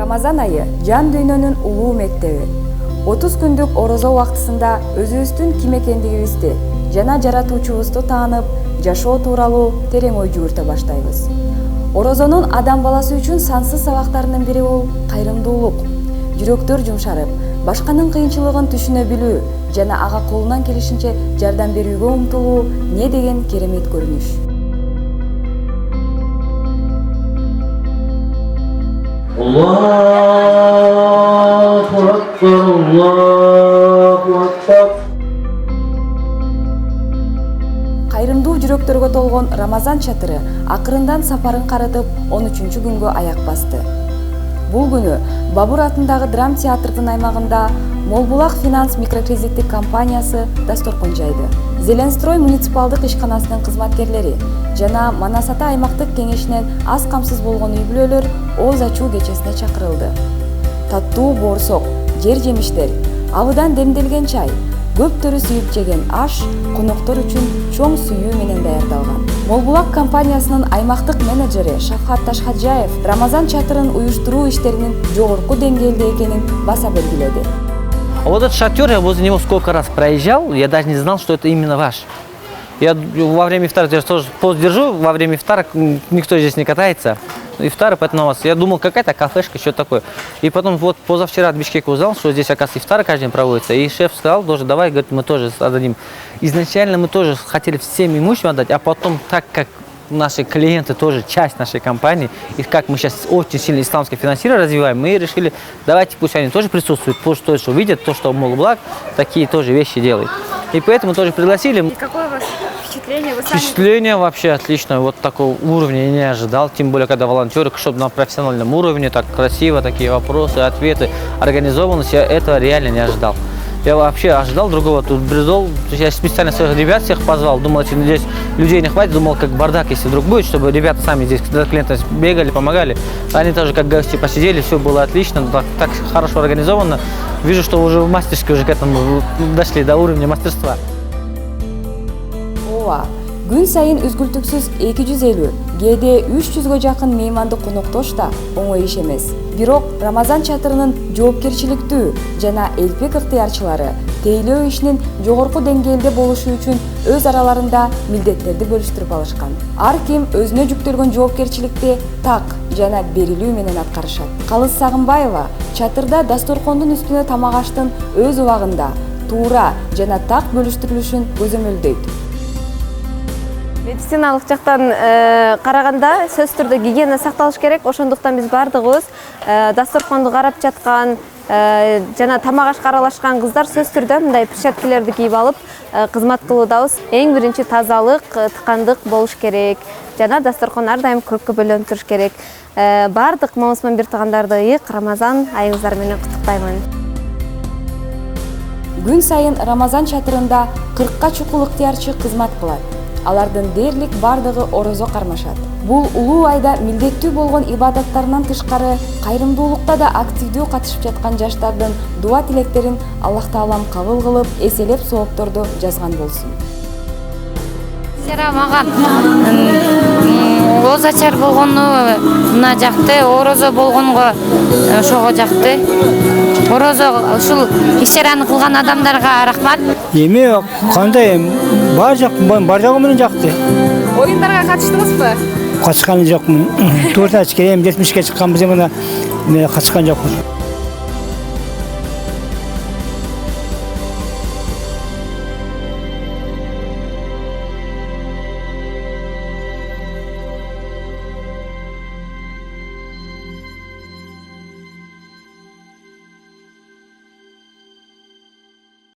Рамазан айы жан дүйнөнүн улуу мектеби. 30 күндүк орозо убактысында өзүбүздүн ким экендигибизди жана жаратуучубузду таанып, жашоо тууралуу терең ой жүгүртө баштайбыз. Орозонун адам баласы үчүн сансыз сабактарынын бири бул кайрымдуулук. Жүрөктөр жумшарып, башканын кыйынчылыгын түшүнө билүү жана ага колунан келишинче жардам берүүгө умтулуу не деген керемет көрүнүш. Allahu Akbar, Allahu Akbar. Кайрымдуу жүрөктөргө толгон Рамазан чатыры акырындан сапарын карытып 13 күнгө аяк басты. Бул күнү Бабур атындагы драм театрдын аймагында Молбулак финанс микрокредиттик компаниясы дасторкон жайды. Зеленстрой муниципалдык ишканасынын кызматкерлери жана Манас ата аймактык кеңешинен аз камсыз болгон үй бүлөлөр ооз ачуу кечесине чакырылды. Таттуу боорсок, жер жемиштер, абыдан демделген чай, көптөрү сүйүп жеген аш коноктор үчүн чоң сүйүү менен даярдалган. Молбулак компаниясынын аймактык менеджери Шавкат Ташхаджаев Рамазан чатырын уюштуруу иштеринин жогорку деңгээлде экенин баса белгиледи. Вот этот шатер, я возле него сколько раз проезжал, я даже не знал, что это именно ваш. Я во время ифтара, я тоже пост держу, во время ифтара никто здесь не катается. Ифтары, поэтому у вас, я думал, какая-то кафешка, что такое. И потом вот позавчера от Бишкека узнал, что здесь, оказывается, ифтары каждый день проводится. И шеф сказал, тоже давай, говорит, мы тоже отдадим. Изначально мы тоже хотели всем имущим отдать, а потом, так как наши клиенты тоже часть нашей компании, и как мы сейчас очень сильно исламское финансирование развиваем, мы решили, давайте пусть они тоже присутствуют, пусть тоже увидят то, что Молблак такие тоже вещи делает. И поэтому тоже пригласили. И какое у вас впечатление? Вы сами... Впечатление вообще отличное, вот такого уровня я не ожидал, тем более когда волонтеры, чтобы на профессиональном уровне, так красиво, такие вопросы, ответы, организованность, я этого реально не ожидал. Я вообще ожидал другого, тут пришел, я специально своих ребят всех позвал, думал, если здесь людей не хватит, думал, как бардак, если вдруг будет, чтобы ребята сами здесь за клиентам бегали, помогали. Они тоже как гости посидели, все было отлично, так хорошо организовано. Вижу, что уже в мастерской уже к этому дошли до уровня мастерства. Ооба, күн сайын үзгүлтүксүз 250, кээде 300гө жакын мейманды коноктош да оңой иш эмес. Бирок Рамазан чатырынын жоопкерчиликтүү жана элпек ыктыярчылары тейлөө ишинин жогорку деңгээлде болушу үчүн өз араларында милдеттерди бөлүштүрүп алышкан. Ар ким өзүнө жүктөлгөн жоопкерчиликти так жана берилүү менен аткарышат. Калыс Сагынбаева чатырда дасторкондун үстүнө тамак аштын өз убагында туура жана так бөлүштүрүлүшүн көзөмөлдөйт. Медициналык жактан караганда сөзсүз түрдө гигиена сакталыш керек. Ошондуктан биз бардыгыбыз дасторконду карап жаткан жана тамак ашка аралашкан кыздар сөзсүз түрдө мындай перчаткалерди кийип алып кызмат кылуудабыз. Эң биринчи тазалык, тыкандык болуш керек. Жана дасторкон ар дайым көпкө бөлөнүп туруш керек. Бардык момусман бир туугандарды ыйык Рамазан айыңыздар менен куттуктаймын. Күн сайын Рамазан чатырында 40ка чукул ыктыярчы кызмат кылат. Алардын дээрлик бардыгы орозо кармашат. Бул улуу айда милдеттүү болгон ибадаттарынан тышкары кайрымдуулукта да активдүү катышып жаткан жаштардын дуа тилектерин Аллах Таалам кабыл кылып, эселеп соопторду жазган болсун. Мага ооз ачар болгону мына жакты, орозо болгонго ошого жакты. Орозо ушул иш-чараны кылган адамдарга рахмат. Эми кандай бар жагы менен жакты. Оюндарга катыштыңызбы? Катышкан жокмун. 4 ай келем 70ке чыкканбыз, эми катышкан жокмун.